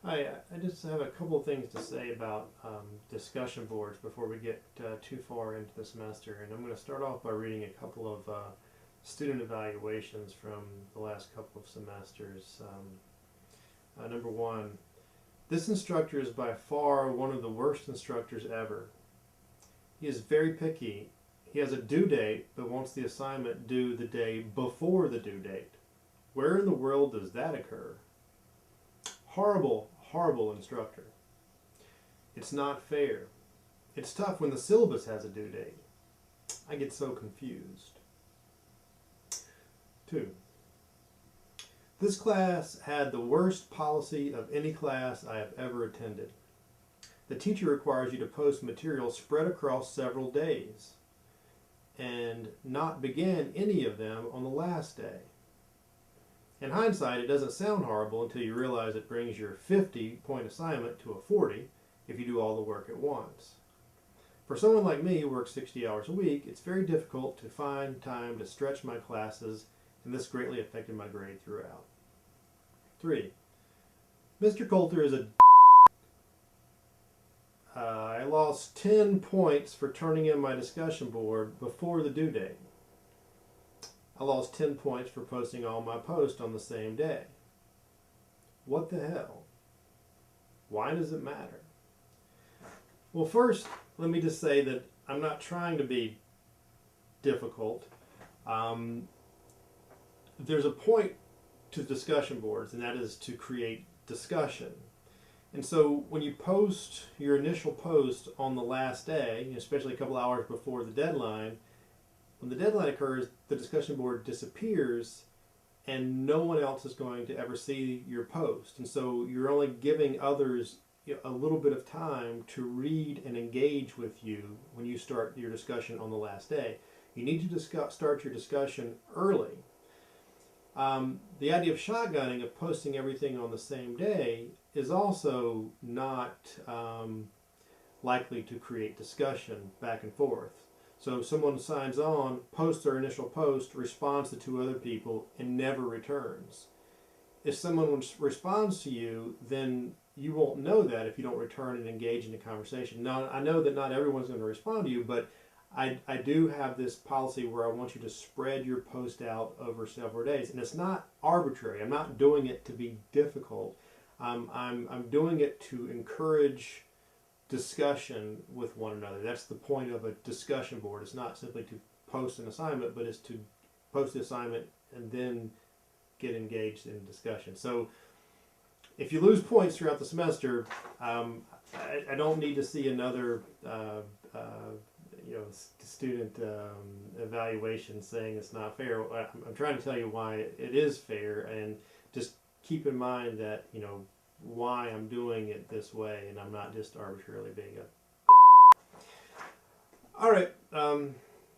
Hi, I just have a couple of things to say about discussion boards before we get too far into the semester. And I'm going to start off by reading a couple of student evaluations from the last couple of semesters. Number one, this instructor is by far one of the worst instructors ever. He is very picky. He has a due date, but wants the assignment due the day before the due date. Where in the world does that occur? Horrible, horrible instructor. It's not fair. It's tough when the syllabus has a due date. I get so confused. 2. This class had the worst policy of any class I have ever attended. The teacher requires you to post material spread across several days and not begin any of them on the last day. In hindsight, it doesn't sound horrible until you realize it brings your 50-point assignment to a 40 if you do all the work at once. For someone like me who works 60 hours a week, it's very difficult to find time to stretch my classes, and this greatly affected my grade throughout. 3. Mr. Coulter is a I lost 10 points for turning in my discussion board before the due date. I lost 10 points for posting all my posts on the same day. What the hell? Why does it matter? Well, first, let me just say that I'm not trying to be difficult. There's a point to discussion boards, and that is to create discussion. And so when you post your initial post on the last day, especially a couple hours before the deadline, when the deadline occurs, the discussion board disappears and no one else is going to ever see your post. And so you're only giving others a little bit of time to read and engage with you when you start your discussion on the last day. You need to start your discussion early. The idea of shotgunning, of posting everything on the same day, is also not likely to create discussion back and forth. So someone signs on, posts their initial post, responds to 2 other people, and never returns. If someone responds to you, then you won't know that if you don't return and engage in the conversation. Now, I know that not everyone's going to respond to you, but I do have this policy where I want you to spread your post out over several days. And it's not arbitrary. I'm not doing it to be difficult. I'm doing it to encourage discussion with one another. That's the point of a discussion board. It's not simply to post an assignment, but it's to post the assignment and then get engaged in discussion. So if you lose points throughout the semester, I don't need to see another student evaluation saying it's not fair. I'm trying to tell you why it is fair, and just keep in mind that why I'm doing it this way, and I'm not just arbitrarily being a. All right.